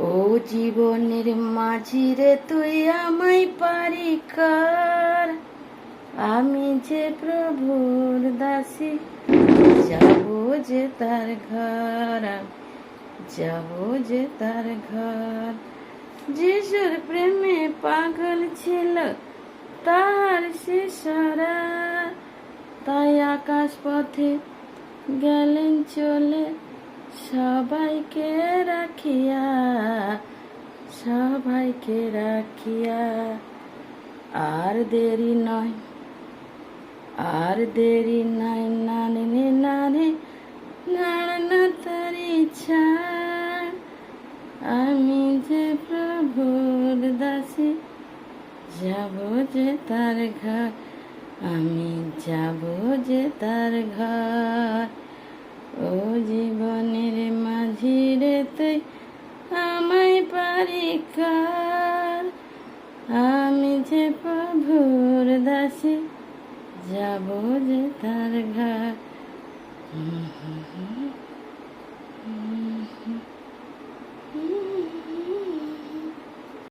ও জীবনের মাঝিরে তুই আমায় পারিকার, আমি যে প্রভুর দাসী, যাব যে তার ঘর, যাব যে তার ঘর। যিশুর প্রেমে পাগল ছিল তার শিষ্যরা, তাই আকাশ পথে গেলেন চলে সবাইকে রাখিয়া, সবাইকে রাখিয়া। আর দেরি নয়, আর দেরি নয়, নানে নারে নাড়না তারি ছাড়, আমি যে প্রভুর দাসী, যাব যে তার ঘর, আমি যাব যে তার ঘর। ও জীবনের মাঝিরে তুই আমায় পারিকার, আমি যে প্রভুর দাসী, যাব যে তার ঘর।